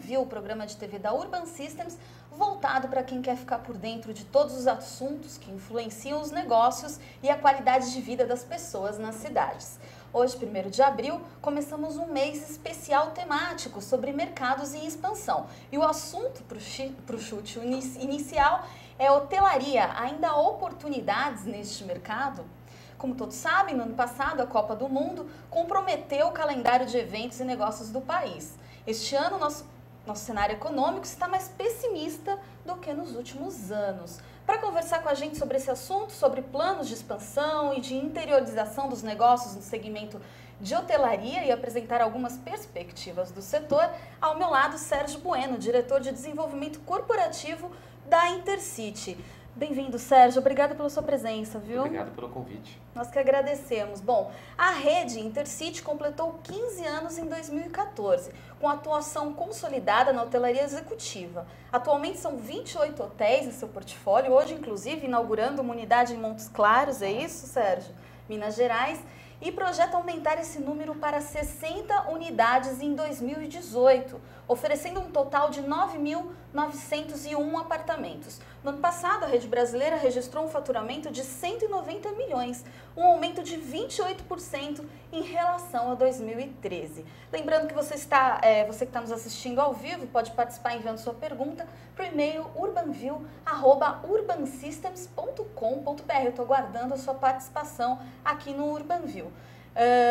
View, o programa de TV da Urban Systems, voltado para quem quer ficar por dentro de todos os assuntos que influenciam os negócios e a qualidade de vida das pessoas nas cidades. Hoje, 1º de abril, começamos um mês especial temático sobre mercados em expansão. E o assunto para o chute inicial é hotelaria. Ainda há oportunidades neste mercado? Como todos sabem, no ano passado, a Copa do Mundo comprometeu o calendário de eventos e negócios do país. Este ano, nosso cenário econômico está mais pessimista do que nos últimos anos. Para conversar com a gente sobre esse assunto, sobre planos de expansão e de interiorização dos negócios no segmento de hotelaria e apresentar algumas perspectivas do setor, ao meu lado, Sérgio Bueno, diretor de desenvolvimento corporativo da Intercity. Bem-vindo, Sérgio. Obrigada pela sua presença, viu? Obrigado pelo convite. Nós que agradecemos. Bom, a rede Intercity completou 15 anos em 2014, com atuação consolidada na hotelaria executiva. Atualmente são 28 hotéis em seu portfólio, hoje inclusive inaugurando uma unidade em Montes Claros, é isso, Sérgio? Minas Gerais. E projeta aumentar esse número para 60 unidades em 2018, oferecendo um total de 9.901 apartamentos. No ano passado, a rede brasileira registrou um faturamento de 190 milhões, um aumento de 28% em relação a 2013. Lembrando que você que está nos assistindo ao vivo pode participar enviando sua pergunta para o e-mail urbanview@urbansystems.com.br. Eu estou aguardando a sua participação aqui no Urbanview.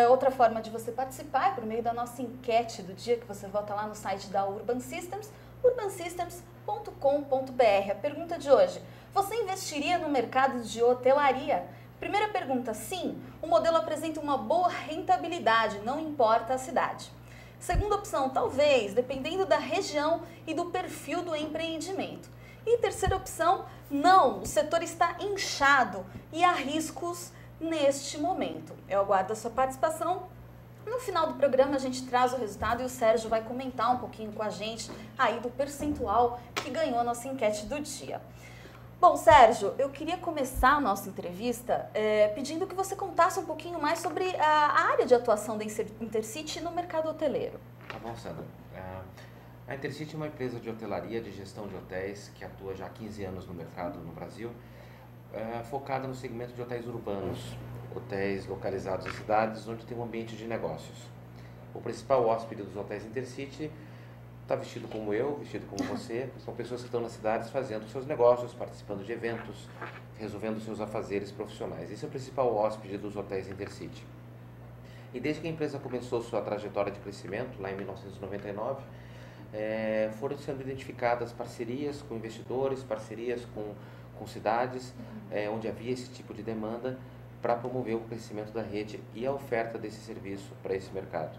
Outra forma de você participar é por meio da nossa enquete do dia, que você vota lá no site da Urban Systems, urbansystems.com.br. A pergunta de hoje: você investiria no mercado de hotelaria? Primeira pergunta: sim, o modelo apresenta uma boa rentabilidade, não importa a cidade. Segunda opção: talvez, dependendo da região e do perfil do empreendimento. E terceira opção: não, o setor está inchado e há riscos neste momento. Eu aguardo a sua participação. No final do programa a gente traz o resultado e o Sérgio vai comentar um pouquinho com a gente aí do percentual que ganhou a nossa enquete do dia. Bom, Sérgio, eu queria começar a nossa entrevista pedindo que você contasse um pouquinho mais sobre a área de atuação da Intercity no mercado hoteleiro. Tá bom, Sandra. A Intercity é uma empresa de hotelaria, de gestão de hotéis, que atua já há 15 anos no mercado no Brasil, focada no segmento de hotéis urbanos, hotéis localizados em cidades onde tem um ambiente de negócios. O principal hóspede dos hotéis Intercity está vestido como eu, vestido como você, são pessoas que estão nas cidades fazendo seus negócios, participando de eventos, resolvendo seus afazeres profissionais. Esse é o principal hóspede dos hotéis Intercity. E desde que a empresa começou sua trajetória de crescimento, lá em 1999, foram sendo identificadas parcerias com investidores, parcerias com cidades onde havia esse tipo de demanda para promover o crescimento da rede e a oferta desse serviço para esse mercado.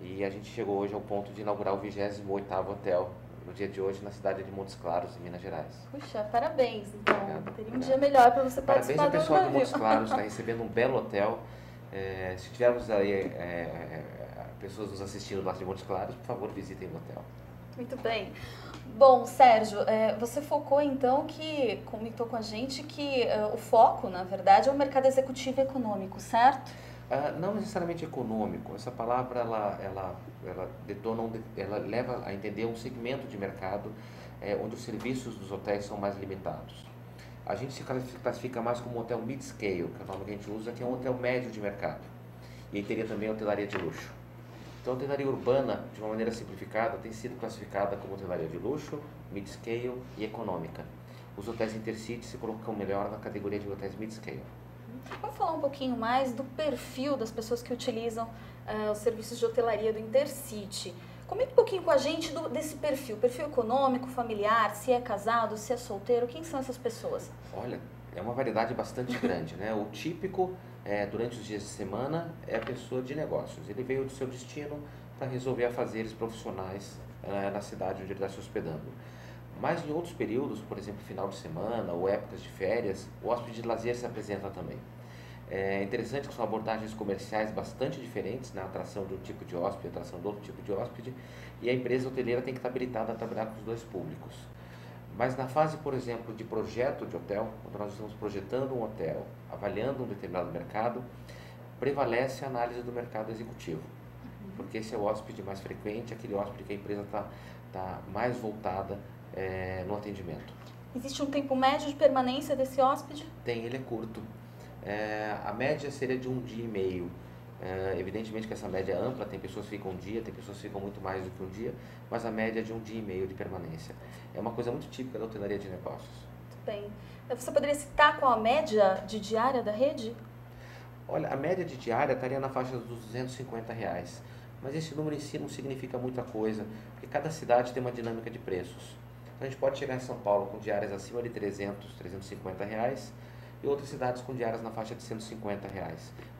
E a gente chegou hoje ao ponto de inaugurar o 28º hotel no dia de hoje na cidade de Montes Claros, em Minas Gerais. Puxa, parabéns, então. Obrigado, Teria um dia melhor para você participar do Parabéns ao pessoal de Urbanview. Montes Claros, está recebendo um belo hotel. Se tivermos aí pessoas nos assistindo lá de Montes Claros, por favor, visitem o hotel. Muito bem. Bom, Sérgio, você focou então comentou com a gente que o foco, na verdade, é o mercado executivo e econômico, certo? Não necessariamente econômico. Essa palavra ela leva a entender um segmento de mercado onde os serviços dos hotéis são mais limitados. A gente se classifica mais como um hotel mid-scale, que é o nome que a gente usa, que é um hotel médio de mercado. E aí teria também a hotelaria de luxo. Então, a hotelaria urbana, de uma maneira simplificada, tem sido classificada como hotelaria de luxo, mid-scale e econômica. Os hotéis Intercity se colocam melhor na categoria de hotéis mid-scale. Vamos falar um pouquinho mais do perfil das pessoas que utilizam os serviços de hotelaria do Intercity. Comenta um pouquinho com a gente desse perfil econômico, familiar, se é casado, se é solteiro, quem são essas pessoas? Olha, é uma variedade bastante grande, né? O típico, durante os dias de semana, é a pessoa de negócios. Ele veio do seu destino para resolver afazeres profissionais na cidade onde ele está se hospedando. Mas em outros períodos, por exemplo, final de semana ou épocas de férias, o hóspede de lazer se apresenta também. É interessante que são abordagens comerciais bastante diferentes na atração de um tipo de hóspede, atração de outro tipo de hóspede, e a empresa hoteleira tem que estar habilitada a trabalhar com os dois públicos. Mas na fase, por exemplo, de projeto de hotel, quando nós estamos projetando um hotel, avaliando um determinado mercado, prevalece a análise do mercado executivo, porque esse é o hóspede mais frequente, aquele hóspede que a empresa está está mais voltada no atendimento. Existe um tempo médio de permanência desse hóspede? Tem, ele é curto. A média seria de 1 dia e meio. Evidentemente que essa média é ampla, tem pessoas que ficam um dia, tem pessoas que ficam muito mais do que um dia, mas a média é de 1 dia e meio de permanência. É uma coisa muito típica da hotelaria de negócios. Muito bem. Você poderia citar qual a média de diária da rede? Olha, a média de diária estaria na faixa dos R$ 250, mas esse número em si não significa muita coisa, porque cada cidade tem uma dinâmica de preços. Então a gente pode chegar em São Paulo com diárias acima de R$ 350 e outras cidades com diárias na faixa de R$ 150.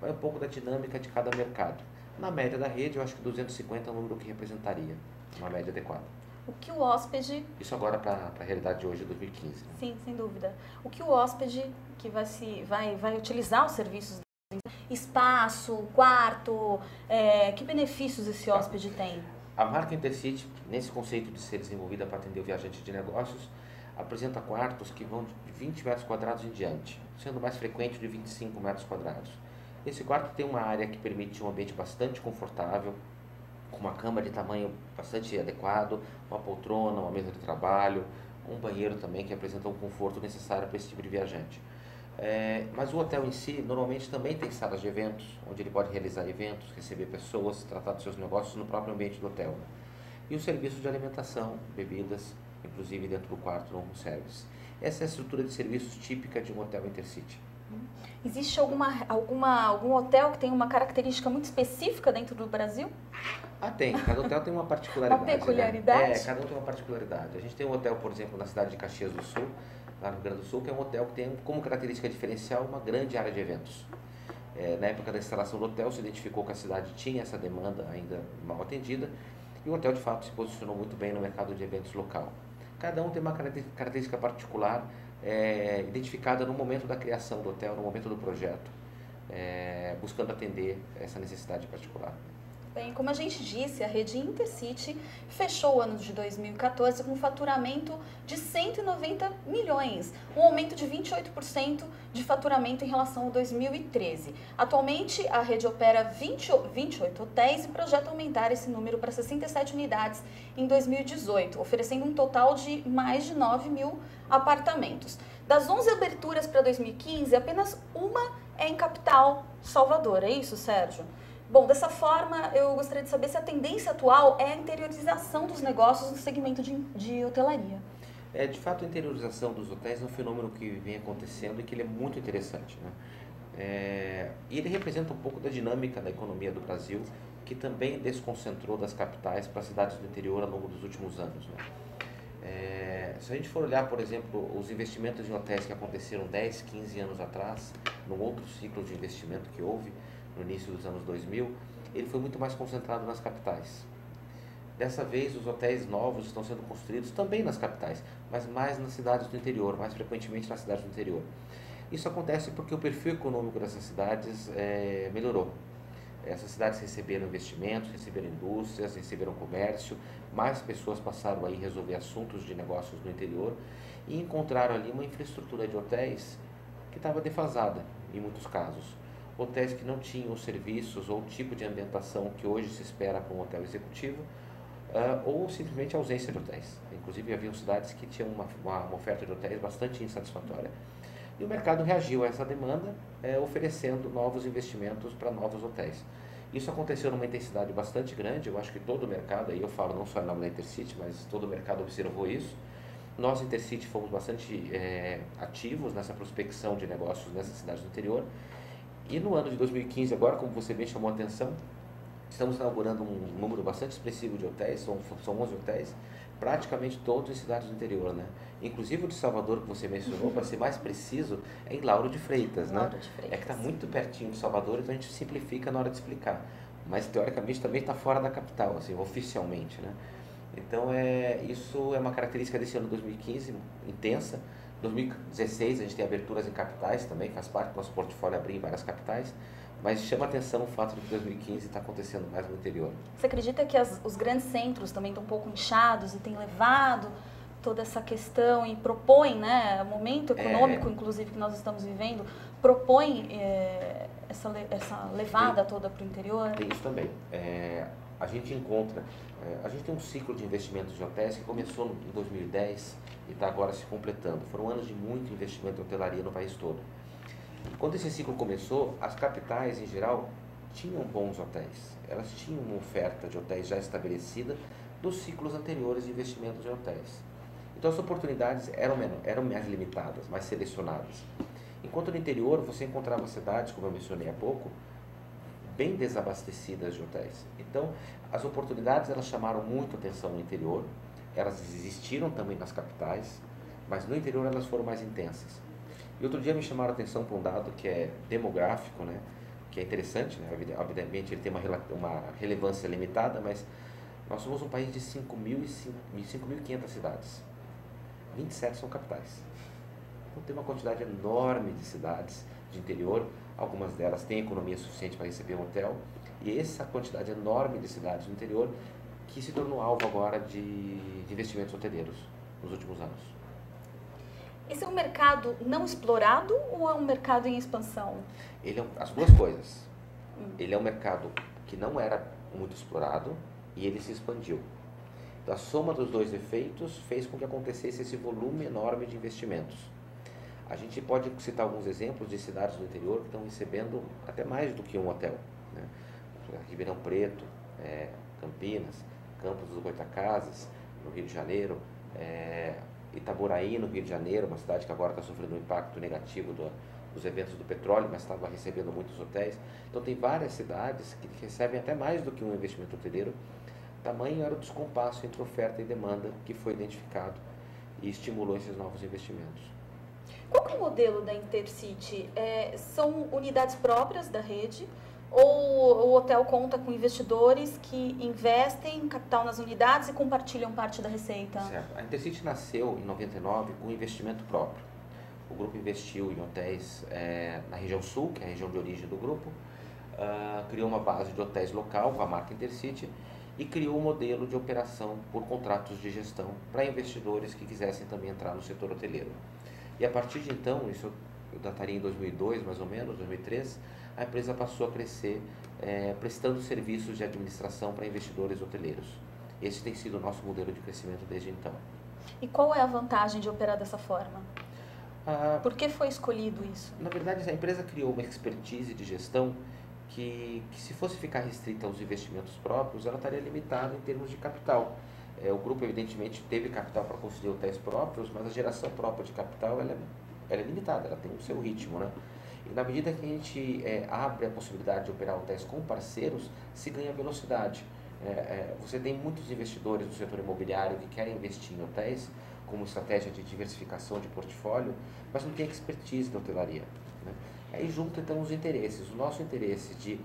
Vai um pouco da dinâmica de cada mercado. Na média da rede, eu acho que 250 é o número que representaria uma média adequada. O que o hóspede... Isso agora para a realidade de hoje, 2015. Né? Sim, sem dúvida. O que o hóspede que vai utilizar os serviços, espaço, quarto, que benefícios esse hóspede tem? A marca Intercity, nesse conceito de ser desenvolvida para atender o viajante de negócios, apresenta quartos que vão de 20 metros quadrados em diante, sendo mais frequente de 25 metros quadrados. Esse quarto tem uma área que permite um ambiente bastante confortável, com uma cama de tamanho bastante adequado, uma poltrona, uma mesa de trabalho, um banheiro também que apresenta um conforto necessário para esse tipo de viajante. Mas o hotel em si, normalmente também tem salas de eventos, onde ele pode realizar eventos, receber pessoas, tratar dos seus negócios no próprio ambiente do hotel. E os serviços de alimentação, bebidas, inclusive dentro do quarto no room service. Essa é a estrutura de serviços típica de um hotel Intercity. Existe algum hotel que tem uma característica muito específica dentro do Brasil? Tem. Cada hotel tem uma particularidade. Uma peculiaridade? Né? Cada um tem uma particularidade. A gente tem um hotel, por exemplo, na cidade de Caxias do Sul, lá no Rio Grande do Sul, que é um hotel que tem como característica diferencial uma grande área de eventos. Na época da instalação do hotel, se identificou que a cidade tinha essa demanda ainda mal atendida, e o hotel, de fato, se posicionou muito bem no mercado de eventos local. Cada um tem uma característica particular, identificada no momento da criação do hotel, no momento do projeto, buscando atender essa necessidade particular. Bem, como a gente disse, a rede Intercity fechou o ano de 2014 com um faturamento de 190 milhões, um aumento de 28% de faturamento em relação a 2013. Atualmente, a rede opera 28 hotéis e projeta aumentar esse número para 67 unidades em 2018, oferecendo um total de mais de 9 mil apartamentos. Das 11 aberturas para 2015, apenas uma é em capital, Salvador. É isso, Sérgio? Bom, dessa forma, eu gostaria de saber se a tendência atual é a interiorização dos negócios no segmento de hotelaria. De fato, a interiorização dos hotéis é um fenômeno que vem acontecendo e que ele é muito interessante, né? E ele representa um pouco da dinâmica da economia do Brasil, que também desconcentrou das capitais para cidades do interior ao longo dos últimos anos, né? Se a gente for olhar, por exemplo, os investimentos em hotéis que aconteceram 10, 15 anos atrás, num outro ciclo de investimento que houve, no início dos anos 2000, ele foi muito mais concentrado nas capitais. Dessa vez, os hotéis novos estão sendo construídos também nas capitais, mas mais nas cidades do interior, mais frequentemente nas cidades do interior. Isso acontece porque o perfil econômico dessas cidades melhorou. Essas cidades receberam investimentos, receberam indústrias, receberam comércio, mais pessoas passaram a ir resolver assuntos de negócios no interior e encontraram ali uma infraestrutura de hotéis que estava defasada, em muitos casos. Hotéis que não tinham os serviços ou o tipo de ambientação que hoje se espera para um hotel executivo, ou simplesmente a ausência de hotéis. Inclusive, haviam cidades que tinham uma oferta de hotéis bastante insatisfatória. E o mercado reagiu a essa demanda, oferecendo novos investimentos para novos hotéis. Isso aconteceu numa intensidade bastante grande, eu acho que todo o mercado, aí eu falo não só em nome da Intercity, mas todo o mercado observou isso. Nós, Intercity, fomos bastante ativos nessa prospecção de negócios nessas cidades do interior. E no ano de 2015, agora, como você bem chamou a atenção, estamos inaugurando um número bastante expressivo de hotéis, são 11 hotéis, praticamente todos em cidades do interior, né? Inclusive o de Salvador, que você mencionou, para ser mais preciso, é em Lauro de Freitas, né? Lauro de Freitas. É que está muito pertinho de Salvador, então a gente simplifica na hora de explicar. Mas, teoricamente, também está fora da capital, assim, oficialmente, né? Então, isso é uma característica desse ano 2015, intensa. 2016 a gente tem aberturas em capitais também, faz parte do nosso portfólio abrir em várias capitais, mas chama atenção o fato de que 2015 está acontecendo mais no interior. Você acredita que os grandes centros também estão um pouco inchados e têm levado toda essa questão e propõem, né, o momento econômico, inclusive, que nós estamos vivendo, propõe essa levada toda para o interior? Tem isso também. a gente encontra, a gente tem um ciclo de investimentos de hotéis que começou em 2010 e está agora se completando. Foram anos de muito investimento em hotelaria no país todo. Quando esse ciclo começou, as capitais, em geral, tinham bons hotéis. Elas tinham uma oferta de hotéis já estabelecida dos ciclos anteriores de investimentos em hotéis. Então as oportunidades eram mais limitadas, mais selecionadas. Enquanto no interior você encontrava cidades, como eu mencionei há pouco, bem desabastecidas de hotéis. Então as oportunidades elas chamaram muito atenção no interior, elas existiram também nas capitais, mas no interior elas foram mais intensas. E outro dia me chamaram a atenção para um dado que é demográfico, né? Que é interessante, né? Obviamente ele tem uma relevância limitada, mas nós somos um país de 5.500 cidades. 27 são capitais. Então tem uma quantidade enorme de cidades de interior, algumas delas têm economia suficiente para receber um hotel, e essa quantidade enorme de cidades do interior que se tornou alvo agora de investimentos hoteleiros nos últimos anos. Esse é um mercado não explorado ou é um mercado em expansão? As duas coisas. Ele é um mercado que não era muito explorado e ele se expandiu. Então, a soma dos dois efeitos fez com que acontecesse esse volume enorme de investimentos. A gente pode citar alguns exemplos de cidades do interior que estão recebendo até mais do que um hotel, né? Ribeirão Preto, Campinas, Campos dos Goytacazes, no Rio de Janeiro, Itaboraí, no Rio de Janeiro, uma cidade que agora está sofrendo um impacto negativo dos eventos do petróleo, mas estava recebendo muitos hotéis. Então tem várias cidades que recebem até mais do que um investimento hoteleiro. Tamanho era o descompasso entre oferta e demanda que foi identificado e estimulou esses novos investimentos. Qual que é o modelo da Intercity? São unidades próprias da rede ou o hotel conta com investidores que investem capital nas unidades e compartilham parte da receita? Certo. A Intercity nasceu em 99 com investimento próprio. O grupo investiu em hotéis na região sul, que é a região de origem do grupo, criou uma base de hotéis local com a marca Intercity e criou um modelo de operação por contratos de gestão para investidores que quisessem também entrar no setor hoteleiro. E a partir de então, isso eu dataria em 2002 mais ou menos, 2003, a empresa passou a crescer prestando serviços de administração para investidores hoteleiros. Esse tem sido o nosso modelo de crescimento desde então. E qual é a vantagem de operar dessa forma? Por que foi escolhido isso? Na verdade, a empresa criou uma expertise de gestão que se fosse ficar restrita aos investimentos próprios, ela estaria limitada em termos de capital. O grupo, evidentemente, teve capital para construir hotéis próprios, mas a geração própria de capital ela é limitada, ela tem o seu ritmo, né? E na medida que a gente abre a possibilidade de operar hotéis com parceiros, se ganha velocidade. Você tem muitos investidores do setor imobiliário que querem investir em hotéis como estratégia de diversificação de portfólio, mas não tem expertise na hotelaria, né? Aí junta então os interesses. O nosso interesse de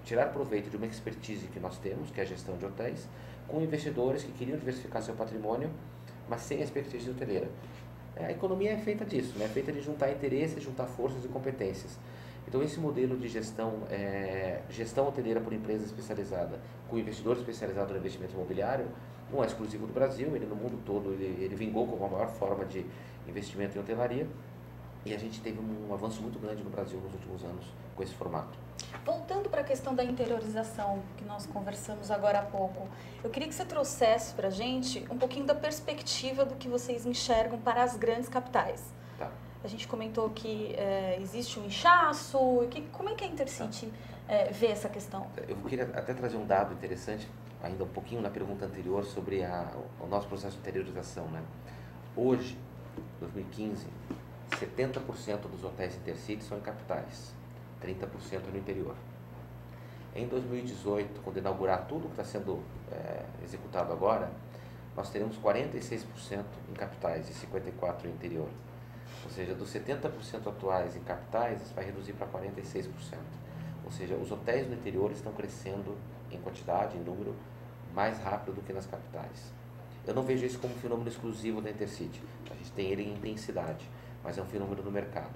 tirar proveito de uma expertise que nós temos, que é a gestão de hotéis, com investidores que queriam diversificar seu patrimônio, mas sem a expertise hoteleira. A economia é feita disso, né? É feita de juntar interesses, juntar forças e competências. Então esse modelo de gestão hoteleira por empresa especializada, com investidor especializado no investimento imobiliário, não é exclusivo do Brasil, ele no mundo todo ele vingou como a maior forma de investimento em hotelaria, e a gente teve um avanço muito grande no Brasil nos últimos anos com esse formato. Voltando para a questão da interiorização que nós conversamos agora há pouco, eu queria que você trouxesse para a gente um pouquinho da perspectiva do que vocês enxergam para as grandes capitais. Tá. A gente comentou que existe um inchaço, como é que a Intercity vê essa questão? Eu queria até trazer um dado interessante, ainda um pouquinho na pergunta anterior, sobre o nosso processo de interiorização, né? Hoje, 2015, 70% dos hotéis Intercity são em capitais, 30% no interior. Em 2018, quando inaugurar tudo que está sendo executado agora, nós teremos 46% em capitais e 54% no interior. Ou seja, dos 70% atuais em capitais, isso vai reduzir para 46%. Ou seja, os hotéis no interior estão crescendo em quantidade, em número, mais rápido do que nas capitais. Eu não vejo isso como um fenômeno exclusivo da Intercity. A gente tem ele em intensidade, mas é um fenômeno do mercado.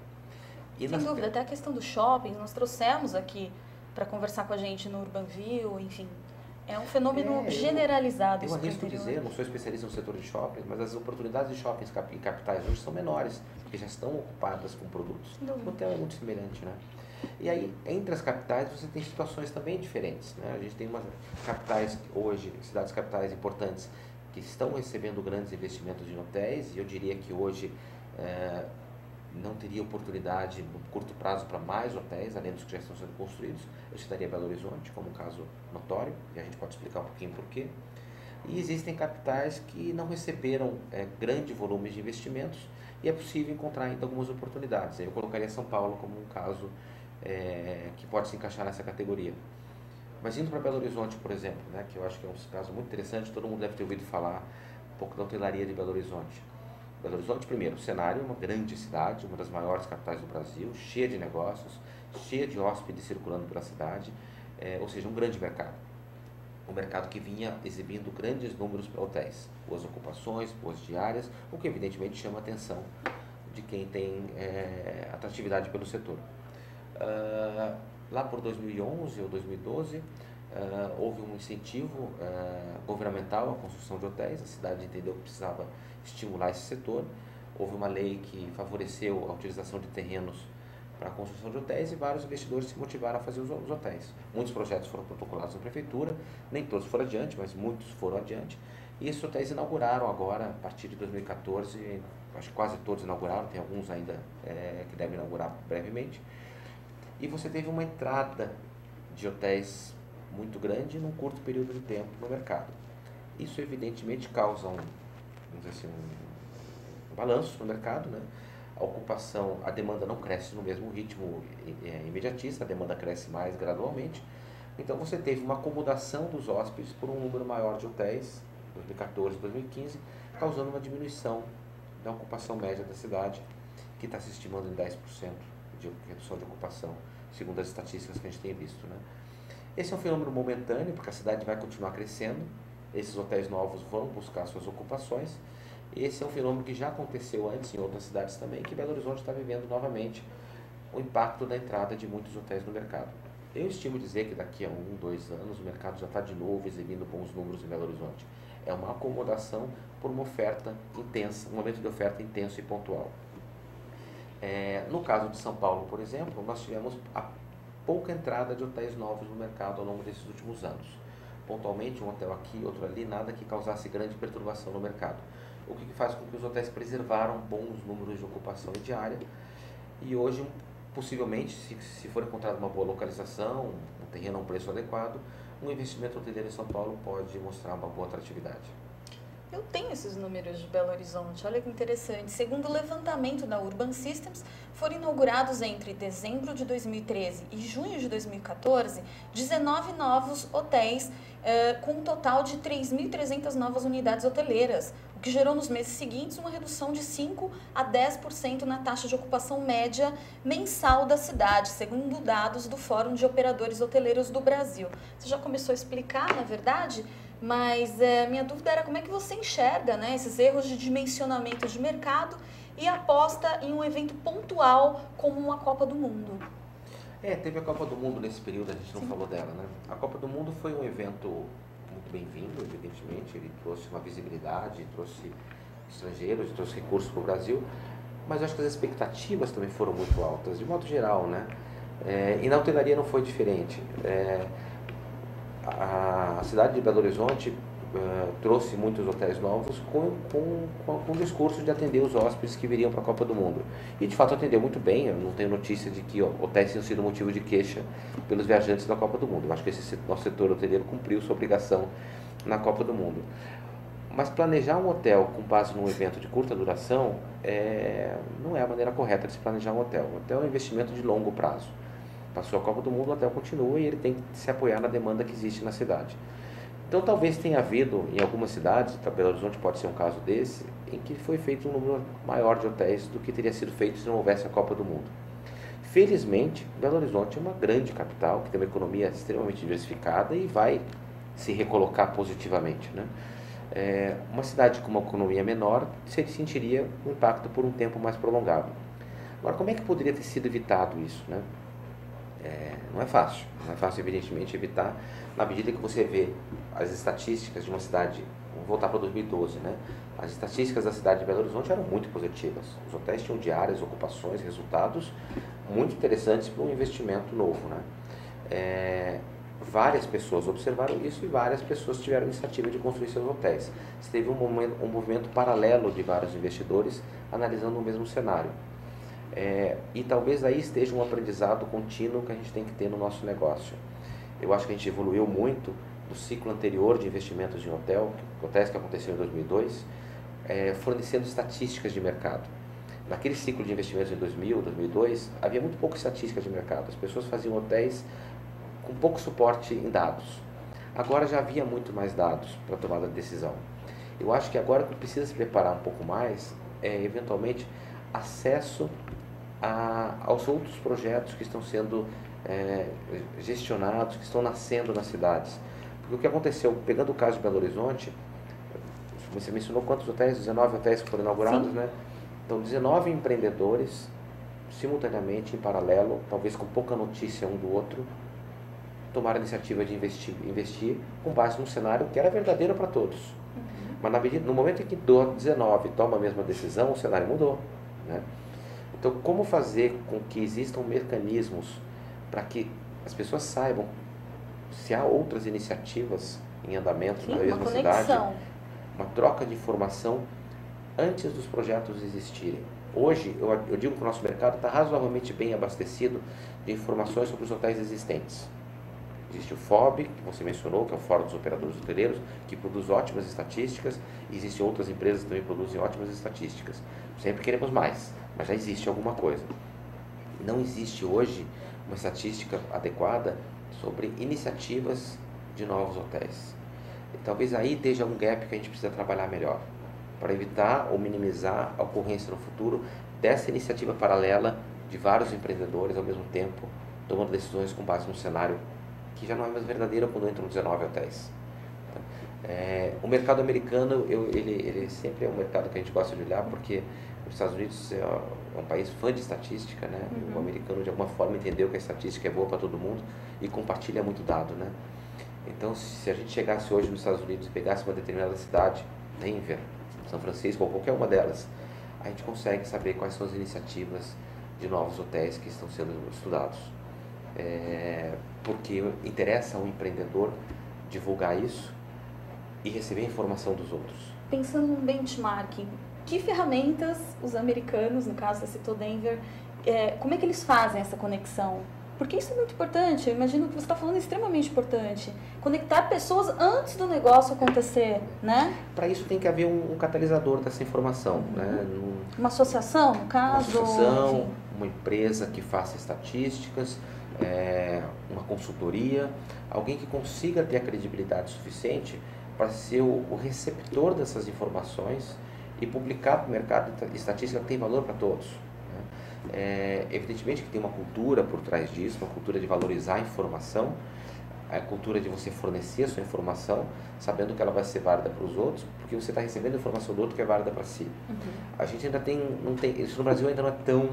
Sem dúvida, até a questão do shopping, nós trouxemos aqui para conversar com a gente no UrbanView, enfim. É um fenômeno generalizado. Eu arrisco dizer, eu não sou especialista no setor de shoppings, mas as oportunidades de shoppings em capitais hoje são menores, porque já estão ocupadas com produtos. O hotel é muito semelhante, né? E aí, entre as capitais, você tem situações também diferentes, né? A gente tem umas capitais hoje, cidades capitais importantes, que estão recebendo grandes investimentos em hotéis, e eu diria que hoje não teria oportunidade no curto prazo para mais hotéis, além dos que já estão sendo construídos. Eu citaria Belo Horizonte como um caso notório, e a gente pode explicar um pouquinho por quê. E existem capitais que não receberam grande volume de investimentos, e é possível encontrar ainda algumas oportunidades. Eu colocaria São Paulo como um caso que pode se encaixar nessa categoria. Mas indo para Belo Horizonte, por exemplo, né, que eu acho que é um caso muito interessante, todo mundo deve ter ouvido falar um pouco da hotelaria de Belo Horizonte. Belo Horizonte, primeiro, o cenário é uma grande cidade, uma das maiores capitais do Brasil, cheia de negócios, cheia de hóspedes circulando pela cidade, ou seja, um grande mercado. Um mercado que vinha exibindo grandes números para hotéis, boas ocupações, boas diárias, o que evidentemente chama a atenção de quem tem atratividade pelo setor. Lá por 2011 ou 2012, houve um incentivo governamental à construção de hotéis, a cidade entendeu que precisava estimular esse setor. Houve uma lei que favoreceu a utilização de terrenos para a construção de hotéis e vários investidores se motivaram a fazer os hotéis. Muitos projetos foram protocolados na prefeitura, nem todos foram adiante, mas muitos foram adiante. E esses hotéis inauguraram agora, a partir de 2014, acho que quase todos inauguraram, tem alguns ainda que devem inaugurar brevemente. E você teve uma entrada de hotéis muito grande num curto período de tempo no mercado. Isso evidentemente causa vamos dizer assim, um balanço no mercado, né? A ocupação, a demanda não cresce no mesmo ritmo imediatista, a demanda cresce mais gradualmente. Então você teve uma acomodação dos hóspedes por um número maior de hotéis, 2014, 2015, causando uma diminuição da ocupação média da cidade, que está se estimando em 10% de redução de ocupação, segundo as estatísticas que a gente tem visto, né? Esse é um fenômeno momentâneo, porque a cidade vai continuar crescendo, esses hotéis novos vão buscar suas ocupações. Esse é um fenômeno que já aconteceu antes em outras cidades também, que Belo Horizonte está vivendo novamente o impacto da entrada de muitos hotéis no mercado. Eu estimo dizer que daqui a 1, 2 anos o mercado já está de novo exibindo bons números em Belo Horizonte. É uma acomodação por uma oferta intensa, um momento de oferta intenso e pontual. No caso de São Paulo, por exemplo, nós tivemos a pouca entrada de hotéis novos no mercado ao longo desses últimos anos. Pontualmente, um hotel aqui, outro ali, nada que causasse grande perturbação no mercado. O que faz com que os hotéis preservaram bons números de ocupação diária. E hoje, possivelmente, se for encontrada uma boa localização, um terreno a um preço adequado, um investimento hoteleiro em São Paulo pode mostrar uma boa atratividade. Eu tenho esses números de Belo Horizonte, olha que interessante. Segundo o levantamento da Urban Systems, foram inaugurados entre dezembro de 2013 e junho de 2014, 19 novos hotéis, com um total de 3.300 novas unidades hoteleiras, o que gerou nos meses seguintes uma redução de 5% a 10% na taxa de ocupação média mensal da cidade, segundo dados do Fórum de Operadores Hoteleiros do Brasil. Você já começou a explicar, na verdade? Mas minha dúvida era como é que você enxerga, né, esses erros de dimensionamento de mercado e aposta em um evento pontual como uma Copa do Mundo. Teve a Copa do Mundo nesse período, a gente não falou dela, né? A Copa do Mundo foi um evento muito bem-vindo, evidentemente, ele trouxe uma visibilidade, trouxe estrangeiros, trouxe recursos para o Brasil, mas eu acho que as expectativas também foram muito altas, de modo geral, né? E na hotelaria não foi diferente. A cidade de Belo Horizonte trouxe muitos hotéis novos com o discurso de atender os hóspedes que viriam para a Copa do Mundo. E de fato atendeu muito bem, eu não tenho notícia de que hotéis tenham sido motivo de queixa pelos viajantes da Copa do Mundo. Eu acho que esse nosso setor hoteleiro cumpriu sua obrigação na Copa do Mundo. Mas planejar um hotel com base num evento de curta duração não é a maneira correta de se planejar um hotel. O hotel é um investimento de longo prazo. Passou a Copa do Mundo, o hotel continua e ele tem que se apoiar na demanda que existe na cidade. Então talvez tenha havido em algumas cidades, Belo Horizonte pode ser um caso desse, em que foi feito um número maior de hotéis do que teria sido feito se não houvesse a Copa do Mundo. Felizmente, Belo Horizonte é uma grande capital, que tem uma economia extremamente diversificada e vai se recolocar positivamente, né? Uma cidade com uma economia menor sentiria um impacto por um tempo mais prolongado. Agora, como é que poderia ter sido evitado isso, né? Não é fácil, evidentemente evitar, na medida que você vê as estatísticas de uma cidade, vamos voltar para 2012, né? As estatísticas da cidade de Belo Horizonte eram muito positivas, os hotéis tinham diárias, ocupações, resultados muito interessantes para um investimento novo, né? Várias pessoas observaram isso e várias pessoas tiveram a iniciativa de construir seus hotéis. Você teve um movimento paralelo de vários investidores analisando o mesmo cenário. E talvez aí esteja um aprendizado contínuo que a gente tem que ter no nosso negócio. Eu acho que a gente evoluiu muito do ciclo anterior de investimentos em hotéis que aconteceu em 2002, fornecendo estatísticas de mercado. Naquele ciclo de investimentos em 2000, 2002, havia muito pouca estatística de mercado. As pessoas faziam hotéis com pouco suporte em dados. Agora já havia muito mais dados para a tomada de decisão. Eu acho que agora o que precisa se preparar um pouco mais é, eventualmente, acesso aos outros projetos que estão sendo gestionados, que estão nascendo nas cidades. Porque o que aconteceu, pegando o caso de Belo Horizonte, você mencionou quantos hotéis? 19 hotéis que foram inaugurados, Sim. né? Então, 19 empreendedores, simultaneamente, em paralelo, talvez com pouca notícia um do outro, tomaram a iniciativa de investir com base num cenário que era verdadeiro para todos. Mas no momento em que 19 toma a mesma decisão, o cenário mudou, né? Então, como fazer com que existam mecanismos para que as pessoas saibam se há outras iniciativas em andamento na mesma cidade, uma troca de informação antes dos projetos existirem. Hoje, eu digo que o nosso mercado está razoavelmente bem abastecido de informações sobre os hotéis existentes. Existe o FOB, que você mencionou, que é o Fórum dos Operadores Hoteleiros, que produz ótimas estatísticas, e existem outras empresas que também produzem ótimas estatísticas. Sempre queremos mais, mas já existe alguma coisa. Não existe hoje uma estatística adequada sobre iniciativas de novos hotéis. E talvez aí esteja um gap que a gente precisa trabalhar melhor, para evitar ou minimizar a ocorrência no futuro dessa iniciativa paralela de vários empreendedores ao mesmo tempo, tomando decisões com base num cenário que já não é mais verdadeiro quando entram 19 hotéis. O mercado americano, ele sempre é um mercado que a gente gosta de olhar, porque os Estados Unidos é um país fã de estatística, né? O americano de alguma forma entendeu que a estatística é boa para todo mundo e compartilha muito dado, né? Então, se a gente chegasse hoje nos Estados Unidos e pegasse uma determinada cidade, Denver, São Francisco ou qualquer uma delas, a gente consegue saber quais são as iniciativas de novos hotéis que estão sendo estudados. Porque interessa ao empreendedor divulgar isso e receber a informação dos outros. Pensando num benchmarking, que ferramentas os americanos, no caso você citou Denver, como é que eles fazem essa conexão? Porque isso é muito importante, eu imagino que você está falando extremamente importante. Conectar pessoas antes do negócio acontecer, né? Para isso tem que haver um catalisador dessa informação, né? Uma associação, no caso? Uma associação, enfim. uma empresa que faça estatísticas, uma consultoria, alguém que consiga ter a credibilidade suficiente para ser o receptor dessas informações e publicar para o mercado estatística que tem valor para todos. Evidentemente que tem uma cultura por trás disso, uma cultura de valorizar a informação, a cultura de você fornecer a sua informação, sabendo que ela vai ser válida para os outros, porque você está recebendo a informação do outro que é válida para si. A gente ainda não tem, isso no Brasil ainda não é tão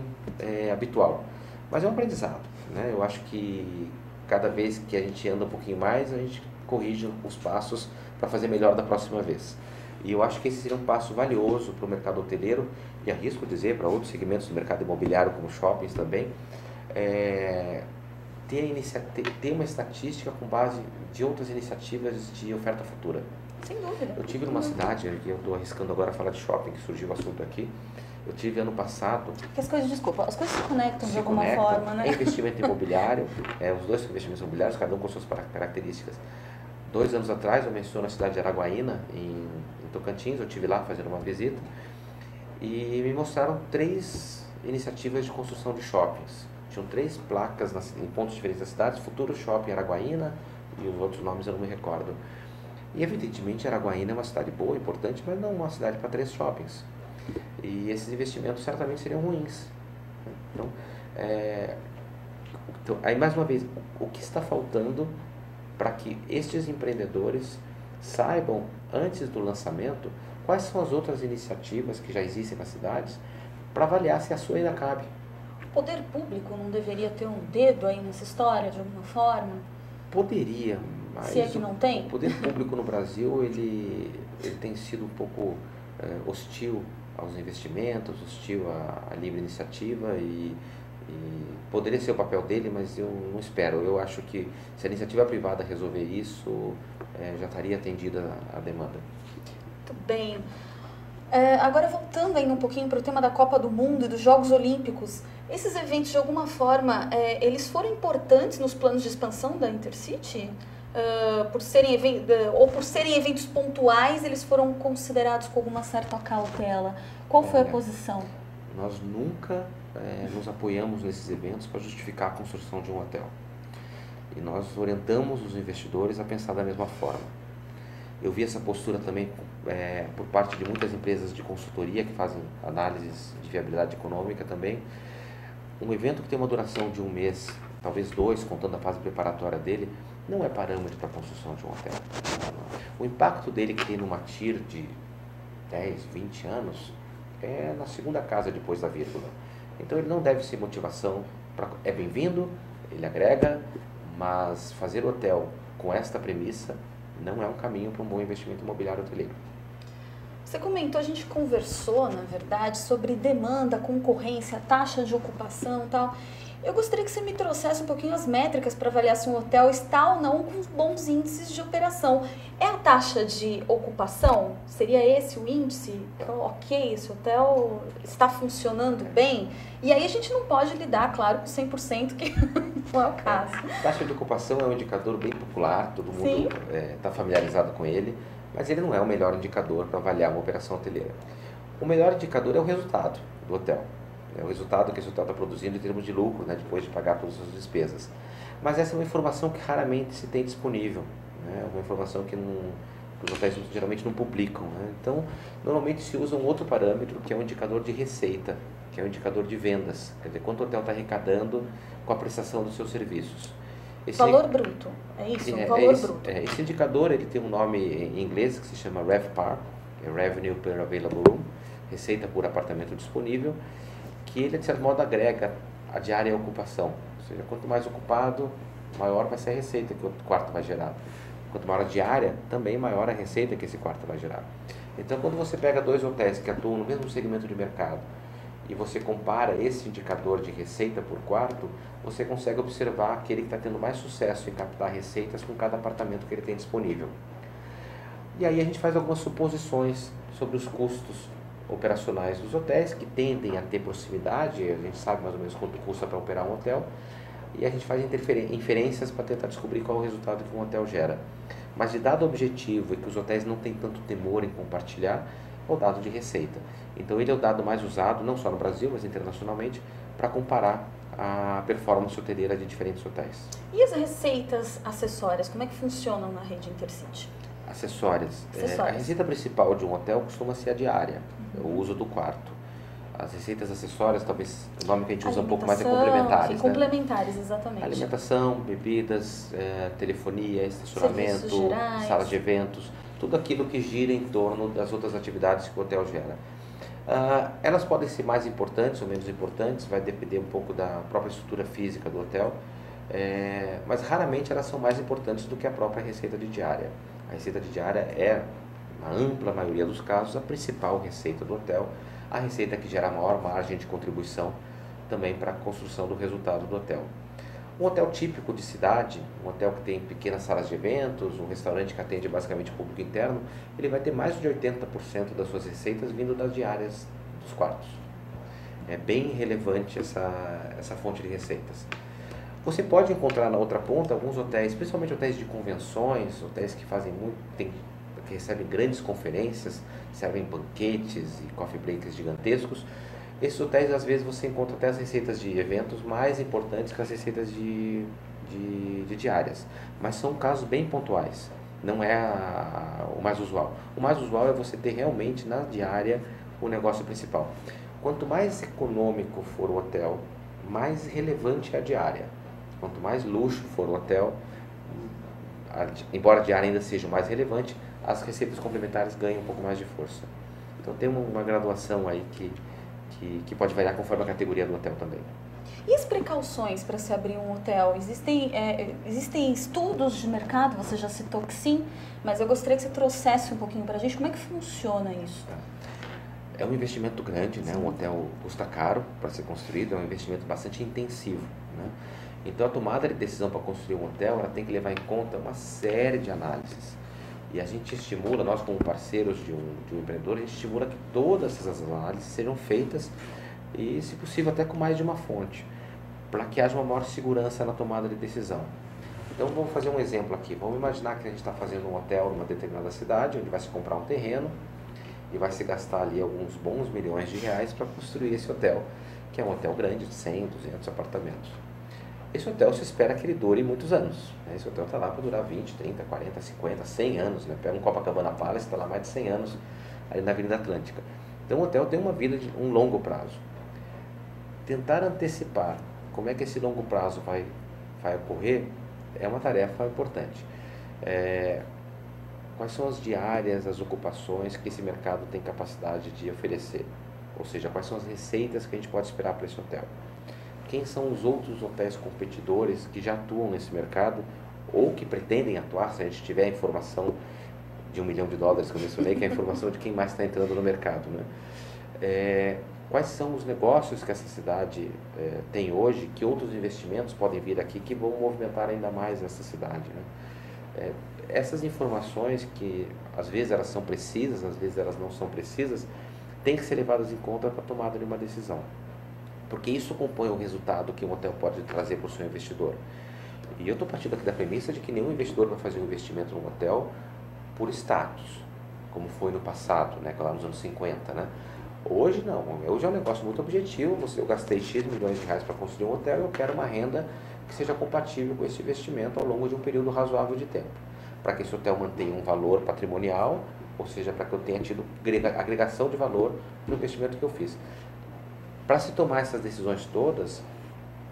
habitual, mas é um aprendizado, né? Eu acho que cada vez que a gente anda um pouquinho mais, a gente corrige os passos para fazer melhor da próxima vez. E eu acho que esse seria um passo valioso para o mercado hoteleiro, e arrisco dizer para outros segmentos do mercado imobiliário, como shoppings também, ter uma estatística com base de outras iniciativas de oferta futura. Sem dúvida. Eu tive numa cidade, que eu estou arriscando agora falar de shopping, que surgiu o assunto aqui, eu tive ano passado... Porque as coisas, desculpa, as coisas se conectam de alguma forma, né? É investimento imobiliário, os dois são investimentos imobiliários, cada um com suas características. 2 anos atrás, eu menciono a cidade de Araguaína, em Tocantins, eu estive lá fazendo uma visita, e me mostraram 3 iniciativas de construção de shoppings. Tinham 3 placas em pontos diferentes da cidade, Futuro Shopping Araguaína, e os outros nomes eu não me recordo. E evidentemente Araguaína é uma cidade boa, importante, mas não uma cidade para 3 shoppings. E esses investimentos certamente seriam ruins. Então, aí mais uma vez, o que está faltando para que estes empreendedores saibam, antes do lançamento, quais são as outras iniciativas que já existem nas cidades, para avaliar se a sua ainda cabe. O poder público não deveria ter um dedo aí nessa história, de alguma forma? Poderia, mas se é que não tem? O poder público no Brasil, ele tem sido um pouco hostil aos investimentos, hostil à livre iniciativa, e E poderia ser o papel dele, mas eu não espero. Eu acho que se a iniciativa privada resolver isso, já estaria atendida a demanda. Muito bem. Agora voltando ainda um pouquinho para o tema da Copa do Mundo e dos Jogos Olímpicos, esses eventos de alguma forma, eles foram importantes nos planos de expansão da Intercity? Por serem eventos pontuais, eles foram considerados com alguma certa cautela? Qual foi a posição? Nós nunca nos apoiamos nesses eventos para justificar a construção de um hotel. E nós orientamos os investidores a pensar da mesma forma. Eu vi essa postura também por parte de muitas empresas de consultoria que fazem análises de viabilidade econômica também. Um evento que tem uma duração de 1 mês, talvez 2, contando a fase preparatória dele, não é parâmetro para a construção de um hotel. O impacto dele que tem numa TIR de 10, 20 anos é na segunda casa depois da vírgula. Então ele não deve ser motivação, é bem-vindo, ele agrega, mas fazer hotel com esta premissa não é um caminho para um bom investimento imobiliário hoteleiro. Você comentou, a gente conversou, na verdade, sobre demanda, concorrência, taxa de ocupação e tal. Eu gostaria que você me trouxesse um pouquinho as métricas para avaliar se um hotel está ou não com bons índices de operação. É a taxa de ocupação? Seria esse o índice? Ok, esse hotel está funcionando bem? E aí a gente não pode lidar, claro, com 100%, que não é o caso. Taxa de ocupação é um indicador bem popular, todo mundo está familiarizado com ele, mas ele não é o melhor indicador para avaliar uma operação hoteleira. O melhor indicador é o resultado do hotel. É o resultado que esse hotel está produzindo em termos de lucro, né, depois de pagar todas as despesas. Mas essa é uma informação que raramente se tem disponível, né, uma informação que os hotéis geralmente não publicam. Né? Então, normalmente se usa um outro parâmetro, que é um indicador de receita, que é um indicador de vendas, quer dizer, quanto o hotel está arrecadando com a prestação dos seus serviços. Valor bruto, é isso? Valor bruto. Esse indicador ele tem um nome em inglês que se chama RevPAR, que é Revenue Per Available Room, receita por apartamento disponível, que ele, de certo modo, agrega a diária e a ocupação. Ou seja, quanto mais ocupado, maior vai ser a receita que o quarto vai gerar. Quanto maior a diária, também maior a receita que esse quarto vai gerar. Então, quando você pega 2 hotéis que atuam no mesmo segmento de mercado e você compara esse indicador de receita por quarto, você consegue observar aquele que está tendo mais sucesso em captar receitas com cada apartamento que ele tem disponível. E aí a gente faz algumas suposições sobre os custos operacionais dos hotéis, que tendem a ter proximidade, a gente sabe mais ou menos quanto custa para operar um hotel, e a gente faz inferências para tentar descobrir qual é o resultado que um hotel gera. Mas de dado objetivo e que os hotéis não têm tanto temor em compartilhar, é o dado de receita. Então ele é o dado mais usado, não só no Brasil, mas internacionalmente, para comparar a performance hoteleira de diferentes hotéis. E as receitas acessórias, como é que funcionam na rede Intercity? Acessórias. A receita principal de um hotel costuma ser a diária, o uso do quarto. As receitas acessórias, talvez o nome que a gente usa um pouco mais é complementares. Sim, complementares, exatamente. Alimentação, bebidas, telefonia, estacionamento, salas de eventos, tudo aquilo que gira em torno das outras atividades que o hotel gera. Elas podem ser mais importantes ou menos importantes, vai depender um pouco da própria estrutura física do hotel, mas raramente elas são mais importantes do que a própria receita de diária. A receita de diária é, na ampla maioria dos casos, a principal receita do hotel, a receita que gera a maior margem de contribuição também para a construção do resultado do hotel. Um hotel típico de cidade, um hotel que tem pequenas salas de eventos, um restaurante que atende basicamente público interno, ele vai ter mais de 80% das suas receitas vindo das diárias dos quartos. É bem relevante essa fonte de receitas. Você pode encontrar na outra ponta alguns hotéis, principalmente hotéis de convenções, hotéis que fazem que recebem grandes conferências, servem banquetes e coffee breaks gigantescos. Esses hotéis, às vezes, você encontra até as receitas de eventos mais importantes que as receitas de diárias. Mas são casos bem pontuais, não é o mais usual. O mais usual é você ter realmente na diária o negócio principal. Quanto mais econômico for o hotel, mais relevante é a diária. Quanto mais luxo for o hotel, embora a diária ainda seja o mais relevante, as receitas complementares ganham um pouco mais de força. Então tem uma graduação aí que pode variar conforme a categoria do hotel também. E as precauções para se abrir um hotel? Existem estudos de mercado, você já citou que sim, mas eu gostaria que você trouxesse um pouquinho para a gente como é que funciona isso. É um investimento grande, né? Um hotel custa caro para ser construído, é um investimento bastante intensivo, né? Então a tomada de decisão para construir um hotel, ela tem que levar em conta uma série de análises. E a gente estimula, nós como parceiros de um empreendedor, a gente estimula que todas essas análises sejam feitas e, se possível, até com mais de uma fonte, para que haja uma maior segurança na tomada de decisão. Então vamos fazer um exemplo aqui. Vamos imaginar que a gente está fazendo um hotel numa determinada cidade, onde vai se comprar um terreno e vai se gastar ali alguns bons milhões de reais para construir esse hotel, que é um hotel grande de 100, 200 apartamentos. Esse hotel se espera que ele dure muitos anos, né? Esse hotel está lá para durar 20, 30, 40, 50, 100 anos, né? Pega um Copacabana Palace, está lá mais de 100 anos ali na Avenida Atlântica. Então o hotel tem uma vida de um longo prazo. Tentar antecipar como é que esse longo prazo vai ocorrer é uma tarefa importante. Quais são as diárias, as ocupações que esse mercado tem capacidade de oferecer? Ou seja, quais são as receitas que a gente pode esperar para esse hotel? Quem são os outros hotéis competidores que já atuam nesse mercado ou que pretendem atuar, se a gente tiver a informação de $1 milhão que eu mencionei, que é a informação de quem mais está entrando no mercado, né? Quais são os negócios que essa cidade tem hoje, que outros investimentos podem vir aqui que vão movimentar ainda mais essa cidade, né? Essas informações, que às vezes elas são precisas, às vezes elas não são precisas, têm que ser levadas em conta para a tomada de uma decisão, porque isso compõe o resultado que um hotel pode trazer para o seu investidor. E eu estou partindo aqui da premissa de que nenhum investidor vai fazer um investimento num hotel por status, como foi no passado, né, lá nos anos 50, né? Hoje não, hoje é um negócio muito objetivo. Eu gastei X milhões de reais para construir um hotel e eu quero uma renda que seja compatível com esse investimento ao longo de um período razoável de tempo, para que esse hotel mantenha um valor patrimonial, ou seja, para que eu tenha tido agregação de valor no investimento que eu fiz. Para se tomar essas decisões todas,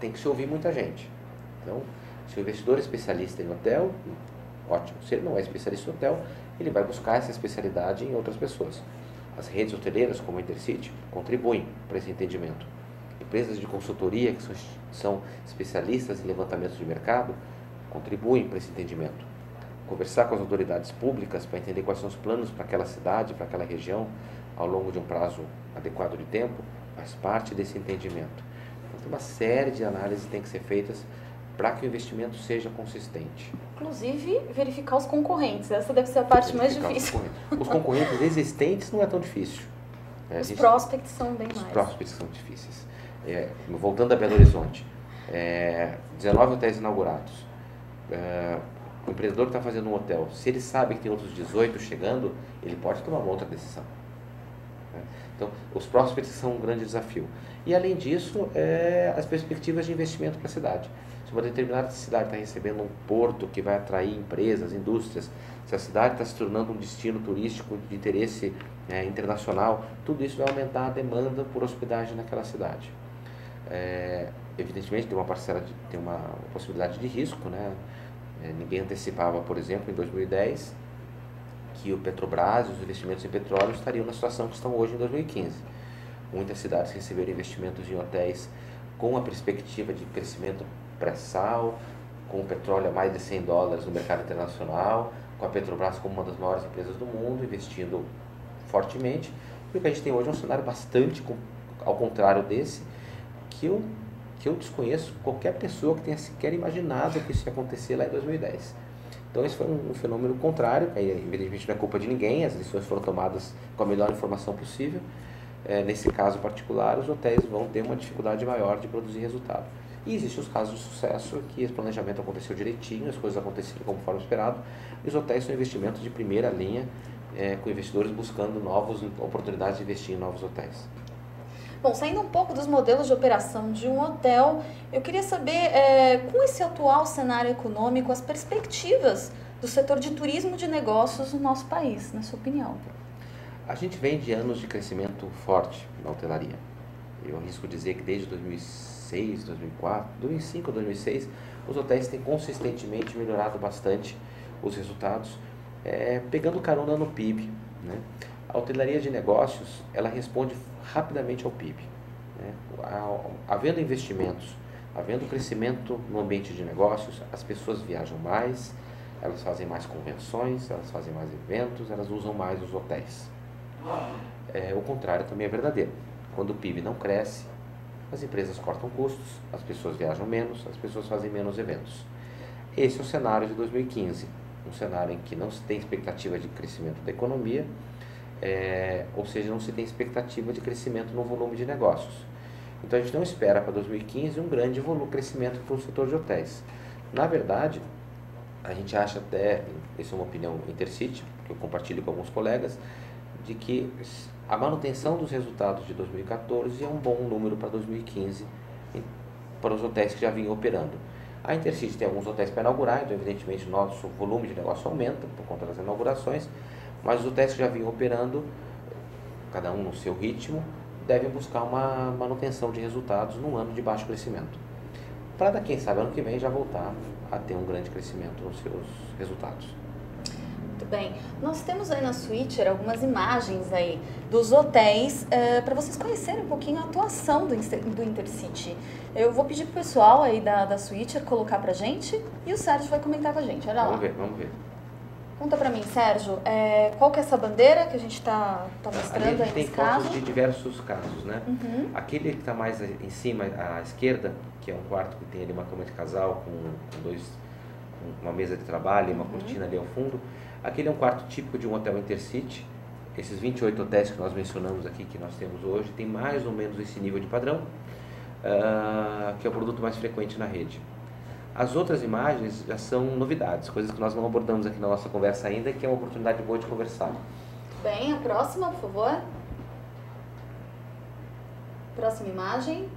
tem que se ouvir muita gente. Então, se o investidor é especialista em hotel, ótimo. Se ele não é especialista em hotel, ele vai buscar essa especialidade em outras pessoas. As redes hoteleiras, como a Intercity, contribuem para esse entendimento. Empresas de consultoria, que são especialistas em levantamentos de mercado, contribuem para esse entendimento. Conversar com as autoridades públicas para entender quais são os planos para aquela cidade, para aquela região, ao longo de um prazo adequado de tempo, faz parte desse entendimento. Então, tem uma série de análises que tem que ser feitas para que o investimento seja consistente. Inclusive, verificar os concorrentes. Essa deve ser a parte mais difícil. Os concorrentes existentes não é tão difícil. Os prospects são bem mais. Os prospects são difíceis. Voltando a Belo Horizonte, 19 hotéis inaugurados. O empreendedor que está fazendo um hotel, se ele sabe que tem outros 18 chegando, ele pode tomar uma outra decisão. Então, os prospects são um grande desafio. E, além disso, as perspectivas de investimento para a cidade. Se uma determinada cidade está recebendo um porto que vai atrair empresas, indústrias, se a cidade está se tornando um destino turístico de interesse internacional, tudo isso vai aumentar a demanda por hospedagem naquela cidade. Evidentemente, tem uma possibilidade de risco, né? Ninguém antecipava, por exemplo, em 2010, que o Petrobras e os investimentos em petróleo estariam na situação que estão hoje em 2015. Muitas cidades receberam investimentos em hotéis com a perspectiva de crescimento pré-sal, com o petróleo a mais de $100 no mercado internacional, com a Petrobras como uma das maiores empresas do mundo, investindo fortemente. E o que a gente tem hoje é um cenário bastante ao contrário desse, que eu desconheço qualquer pessoa que tenha sequer imaginado que isso ia acontecer lá em 2010. Então esse foi um fenômeno contrário, evidentemente não é culpa de ninguém, as decisões foram tomadas com a melhor informação possível. Nesse caso particular, os hotéis vão ter uma dificuldade maior de produzir resultado. E existem os casos de sucesso que esse planejamento aconteceu direitinho, as coisas aconteceram conforme esperado, e os hotéis são investimentos de primeira linha, com investidores buscando novas oportunidades de investir em novos hotéis. Bom, saindo um pouco dos modelos de operação de um hotel, eu queria saber, com esse atual cenário econômico, as perspectivas do setor de turismo de negócios no nosso país, na sua opinião? A gente vem de anos de crescimento forte na hotelaria. Eu arrisco dizer que desde 2006, 2004, 2005, 2006, os hotéis têm consistentemente melhorado bastante os resultados, pegando carona no PIB, né? A hotelaria de negócios, ela responde rapidamente ao PIB, né? Havendo investimentos, havendo crescimento no ambiente de negócios, as pessoas viajam mais, elas fazem mais convenções, elas fazem mais eventos, elas usam mais os hotéis. O contrário também é verdadeiro. Quando o PIB não cresce, as empresas cortam custos, as pessoas viajam menos, as pessoas fazem menos eventos. Esse é o cenário de 2015, um cenário em que não se tem expectativa de crescimento da economia, ou seja, não se tem expectativa de crescimento no volume de negócios. Então a gente não espera para 2015 um grande crescimento para o setor de hotéis. Na verdade, a gente acha até, isso é uma opinião Intercity, que eu compartilho com alguns colegas, de que a manutenção dos resultados de 2014 é um bom número para 2015 para os hotéis que já vinham operando. A Intercity tem alguns hotéis para inaugurar, então evidentemente nosso volume de negócio aumenta por conta das inaugurações, mas os hotéis que já vinham operando, cada um no seu ritmo, devem buscar uma manutenção de resultados num ano de baixo crescimento, para quem sabe ano que vem já voltar a ter um grande crescimento nos seus resultados. Muito bem. Nós temos aí na Switcher algumas imagens aí dos hotéis para vocês conhecerem um pouquinho a atuação do Intercity. Eu vou pedir pro pessoal aí da Switcher colocar pra gente e o Sérgio vai comentar com a gente. Olha lá. Vamos ver. Conta pra mim, Sérgio, qual que é essa bandeira que a gente tá mostrando aí nesse caso? Tem fotos de diversos casos, né? Uhum. Aquele que está mais em cima, à esquerda, que é um quarto que tem ali uma cama de casal com uma mesa de trabalho e uma cortina ali ao fundo. Aquele é um quarto típico de um hotel Intercity. Esses 28 hotéis que nós mencionamos aqui, que nós temos hoje, tem mais ou menos esse nível de padrão, que é o produto mais frequente na rede. As outras imagens já são novidades, coisas que nós não abordamos aqui na nossa conversa ainda, que é uma oportunidade boa de conversar. Bem, a próxima, por favor. Próxima imagem.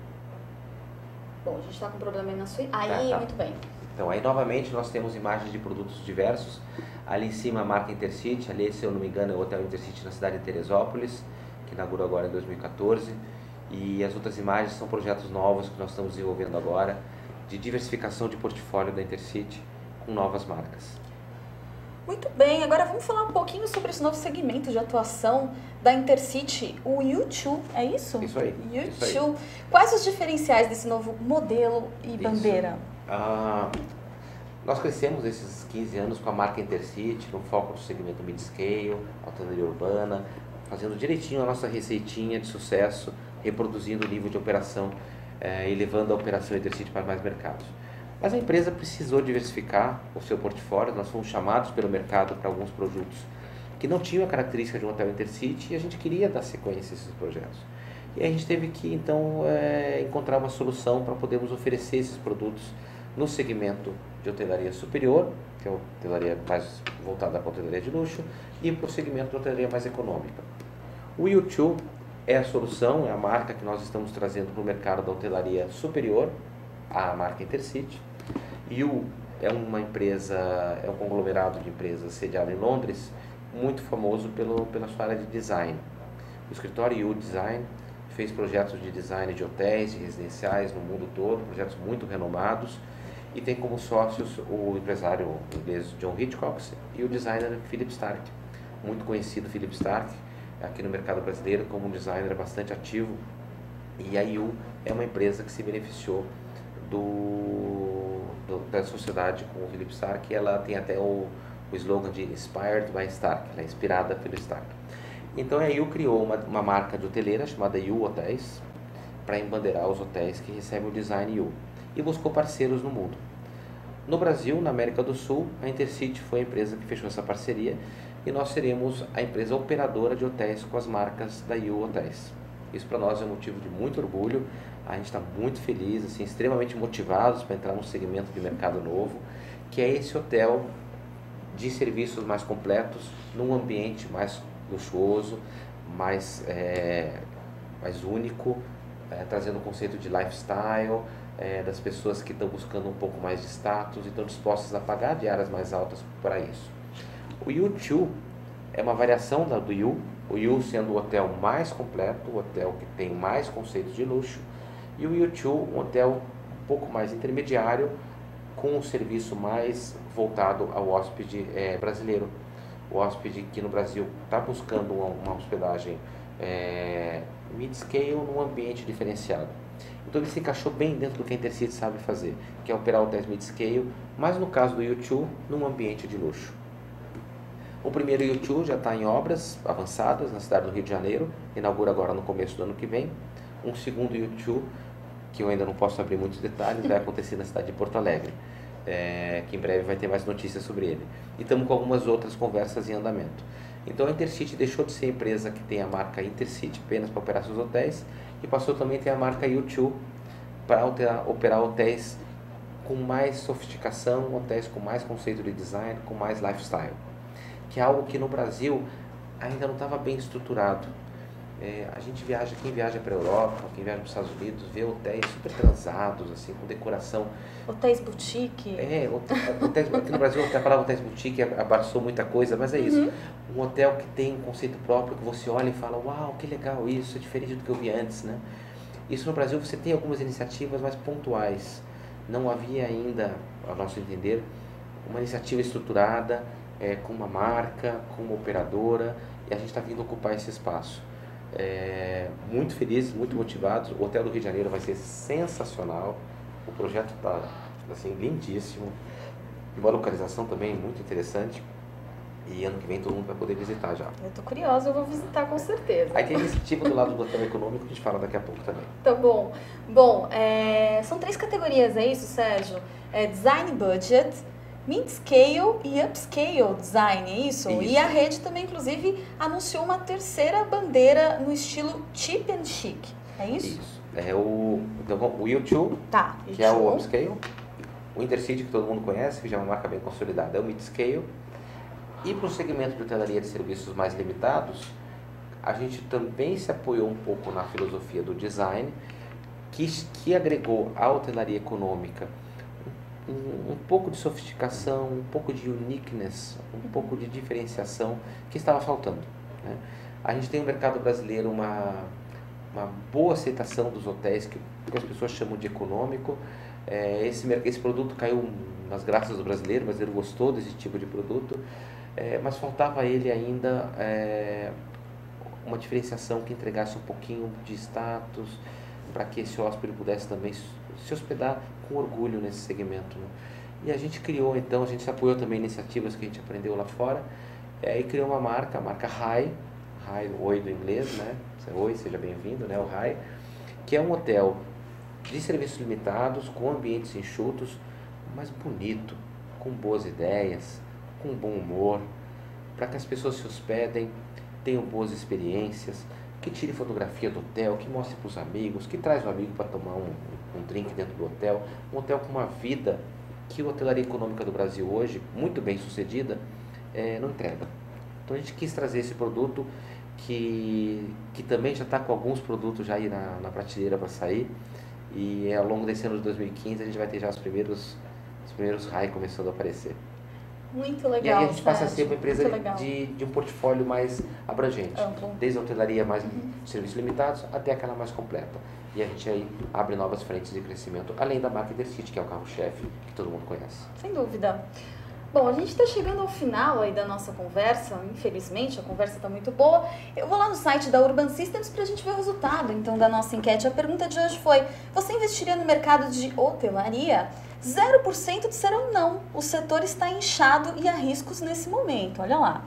Bom, a gente está com problema aí na sua... Aí, tá. Muito bem. Então, aí novamente nós temos imagens de produtos diversos. Ali em cima a marca Intercity, ali, se eu não me engano, é o Hotel Intercity na cidade de Teresópolis, que inaugurou agora em 2014. E as outras imagens são projetos novos que nós estamos desenvolvendo agora, de diversificação de portfólio da Intercity com novas marcas. Muito bem, agora vamos falar um pouquinho sobre esse novo segmento de atuação da Intercity, o U2, é isso? Isso aí. U2. Quais os diferenciais desse novo modelo e bandeira? Nós crescemos esses 15 anos com a marca Intercity, no foco do segmento mid-scale, hotelaria urbana, fazendo direitinho a nossa receitinha de sucesso, reproduzindo o nível de operação e levando a operação Intercity para mais mercados. Mas a empresa precisou diversificar o seu portfólio, nós fomos chamados pelo mercado para alguns produtos que não tinham a característica de um hotel Intercity e a gente queria dar sequência a esses projetos. E a gente teve que, então, encontrar uma solução para podermos oferecer esses produtos no segmento de hotelaria superior, que é a hotelaria mais voltada para a hotelaria de luxo, e para o segmento de hotelaria mais econômica. O U2 é a solução, é a marca que nós estamos trazendo para o mercado da hotelaria superior, a marca Intercity. U é uma empresa, é um conglomerado de empresas sediado em Londres, muito famoso pela sua área de design. O escritório U Design fez projetos de design de hotéis e residenciais no mundo todo, projetos muito renomados, e tem como sócios o empresário inglês John Hitchcock e o designer Philip Stark, muito conhecido Philip Stark aqui no mercado brasileiro como um designer bastante ativo. E a U é uma empresa que se beneficiou da sociedade com o Philip Stark, e ela tem até o slogan de Inspired by Stark, ela é inspirada pelo Stark. Então a U criou uma marca de hoteleira chamada U Hotéis para embandeirar os hotéis que recebem o design U e buscou parceiros no mundo. No Brasil, na América do Sul, a Intercity foi a empresa que fechou essa parceria e nós seremos a empresa operadora de hotéis com as marcas da U Hotéis. Isso para nós é um motivo de muito orgulho, a gente está muito feliz, assim, extremamente motivados para entrar num segmento de mercado novo, que é esse hotel de serviços mais completos, num ambiente mais luxuoso, mais único, trazendo o conceito de lifestyle, das pessoas que estão buscando um pouco mais de status e estão dispostas a pagar diárias mais altas para isso. O U2 é uma variação do U, o U sendo o hotel mais completo, o hotel que tem mais conceitos de luxo, e o U2 um hotel um pouco mais intermediário, com um serviço mais voltado ao hóspede brasileiro. O hóspede que no Brasil está buscando uma hospedagem mid-scale num ambiente diferenciado. Então ele se encaixou bem dentro do que a Intercity sabe fazer, que é operar hotéis mid-scale, mas no caso do U2, num ambiente de luxo. O primeiro U2 já está em obras avançadas na cidade do Rio de Janeiro, inaugura agora no começo do ano que vem. Um segundo U2, que eu ainda não posso abrir muitos detalhes, vai acontecer na cidade de Porto Alegre, que em breve vai ter mais notícias sobre ele. E estamos com algumas outras conversas em andamento. Então a Intercity deixou de ser a empresa que tem a marca Intercity apenas para operar seus hotéis e passou também a ter a marca U2 para operar hotéis com mais sofisticação, hotéis com mais conceito de design, com mais lifestyle, que é algo que no Brasil ainda não estava bem estruturado. A gente viaja, quem viaja para a Europa, quem viaja para os Estados Unidos, vê hotéis super transados, assim, com decoração. Hotéis boutique. Hotéis, aqui no Brasil a palavra hotéis boutique abraçou muita coisa, mas é isso. Um hotel que tem um conceito próprio, que você olha e fala, uau, que legal isso, é diferente do que eu vi antes, né? Isso no Brasil você tem algumas iniciativas mais pontuais. Não havia ainda, ao nosso entender, uma iniciativa estruturada, com uma marca, com uma operadora, e a gente está vindo ocupar esse espaço. Muito felizes, muito motivados. O Hotel do Rio de Janeiro vai ser sensacional. O projeto está assim, lindíssimo. Uma localização também muito interessante. E ano que vem todo mundo vai poder visitar já. Eu tô curiosa, eu vou visitar com certeza. Aí tem iniciativa do lado do hotel econômico que a gente fala daqui a pouco também. Tá bom. Bom, são 3 categorias, é isso, Sérgio? Design Budget, Mid-Scale e Upscale Design, é isso? E a rede também, inclusive, anunciou uma terceira bandeira no estilo Cheap and Chic, é isso? Isso. O U2, tá, que é o Upscale. O Intercity, que todo mundo conhece, que já é uma marca bem consolidada, é o Mid-Scale. E para o segmento de hotelaria de serviços mais limitados, a gente também se apoiou um pouco na filosofia do design, que agregou à hotelaria econômica um pouco de sofisticação, um pouco de uniqueness, um pouco de diferenciação que estava faltando, né? A gente tem no mercado brasileiro uma boa aceitação dos hotéis, que as pessoas chamam de econômico. Esse produto caiu nas graças do brasileiro, o brasileiro gostou desse tipo de produto. Mas faltava a ele ainda uma diferenciação que entregasse um pouquinho de status para que esse hóspede pudesse também se hospedar com orgulho nesse segmento, né? E a gente criou, então, a gente se apoiou também em iniciativas que a gente aprendeu lá fora, e criou uma marca, a marca High, oi do inglês, né? Oi, seja bem-vindo, né? O High, que é um hotel de serviços limitados, com ambientes enxutos, mas bonito, com boas ideias, com bom humor, para que as pessoas se hospedem, tenham boas experiências, que tire fotografia do hotel, que mostre para os amigos, que traz o amigo para tomar um drink dentro do hotel. Um hotel com uma vida que a hotelaria econômica do Brasil hoje, muito bem sucedida, não entrega. Então a gente quis trazer esse produto que também já está com alguns produtos já aí na prateleira para sair, e ao longo desse ano de 2015 a gente vai ter já os primeiros high começando a aparecer. Muito legal. E aí a gente passa a ser uma empresa de um portfólio mais abrangente, amplo, desde a hotelaria mais de serviços limitados até aquela mais completa. E a gente aí abre novas frentes de crescimento, além da marca Intercity, que é o carro-chefe, que todo mundo conhece. Sem dúvida. Bom, a gente está chegando ao final aí da nossa conversa, infelizmente, a conversa está muito boa. Eu vou lá no site da Urban Systems para a gente ver o resultado, então, da nossa enquete. A pergunta de hoje foi, você investiria no mercado de hotelaria? 0% disseram não, o setor está inchado e há riscos nesse momento, olha lá.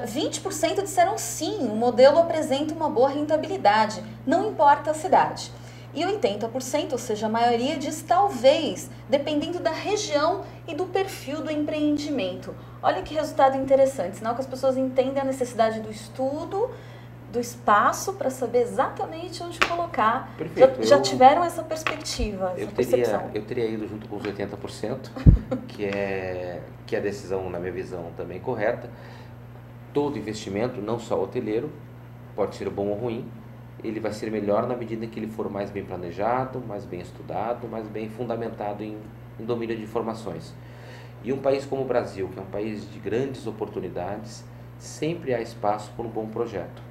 20% disseram sim, o modelo apresenta uma boa rentabilidade, não importa a cidade. E 80%, ou seja, a maioria diz talvez, dependendo da região e do perfil do empreendimento. Olha que resultado interessante, sinal que as pessoas entendem a necessidade do estudo, do espaço, para saber exatamente onde colocar. Perfeito. Já tiveram essa perspectiva, essa percepção? Eu teria ido junto com os 80%, que é a decisão, na minha visão, também correta. Todo investimento, não só hoteleiro, pode ser bom ou ruim, ele vai ser melhor na medida em que ele for mais bem planejado, mais bem estudado, mais bem fundamentado em domínio de informações. E um país como o Brasil, que é um país de grandes oportunidades, sempre há espaço para um bom projeto.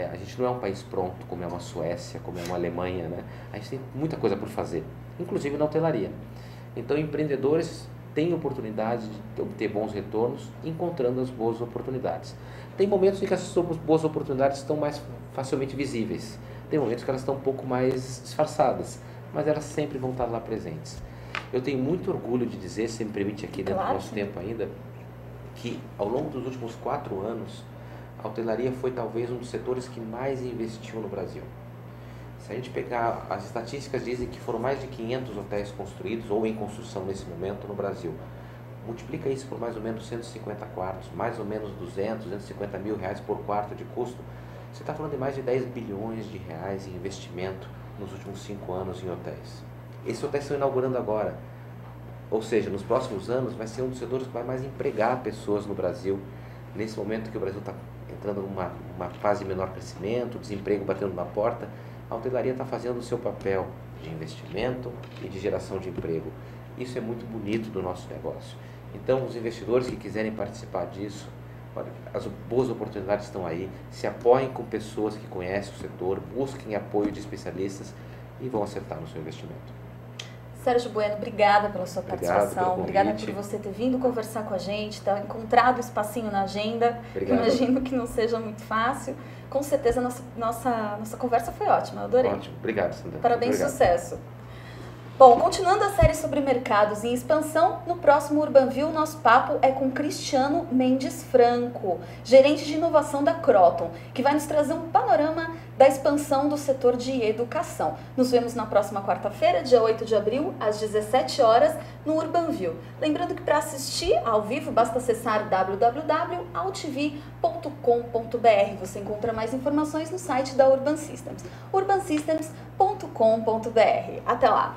A gente não é um país pronto, como é uma Suécia, como é uma Alemanha, né? A gente tem muita coisa por fazer, inclusive na hotelaria. Então, empreendedores têm oportunidade de obter bons retornos, encontrando as boas oportunidades. Tem momentos em que essas boas oportunidades estão mais facilmente visíveis. Tem momentos que elas estão um pouco mais disfarçadas, mas elas sempre vão estar lá presentes. Eu tenho muito orgulho de dizer, se me permite aqui dentro do nosso tempo ainda, que ao longo dos últimos 4 anos, a hotelaria foi talvez um dos setores que mais investiu no Brasil. Se a gente pegar, as estatísticas dizem que foram mais de 500 hotéis construídos ou em construção nesse momento no Brasil. Multiplica isso por mais ou menos 150 quartos, mais ou menos 250 mil reais por quarto de custo. Você está falando de mais de 10 bilhões de reais em investimento nos últimos 5 anos em hotéis. Esses hotéis estão inaugurando agora. Ou seja, nos próximos anos vai ser um dos setores que vai mais empregar pessoas no Brasil. Nesse momento que o Brasil está entrando numa fase de menor crescimento, desemprego batendo na porta, a hotelaria está fazendo o seu papel de investimento e de geração de emprego. Isso é muito bonito do nosso negócio. Então, os investidores que quiserem participar disso, olha, as boas oportunidades estão aí, se apoiem com pessoas que conhecem o setor, busquem apoio de especialistas e vão acertar no seu investimento. Sérgio Bueno, obrigada pela sua participação, obrigada por você ter vindo conversar com a gente, ter encontrado espacinho na agenda. Obrigado. Imagino que não seja muito fácil. Com certeza a nossa conversa foi ótima, eu adorei. Ótimo, obrigado, Sandra. Parabéns, obrigado. Sucesso. Bom, continuando a série sobre mercados em expansão, no próximo Urbanview, nosso papo é com Cristiano Mendes Franco, gerente de inovação da Croton, que vai nos trazer um panorama da expansão do setor de educação. Nos vemos na próxima quarta-feira, dia 8 de abril, às 17 horas, no Urbanview. Lembrando que para assistir ao vivo, basta acessar www.altv.com.br. Você encontra mais informações no site da Urban Systems, urbansystems.com.br. Até lá!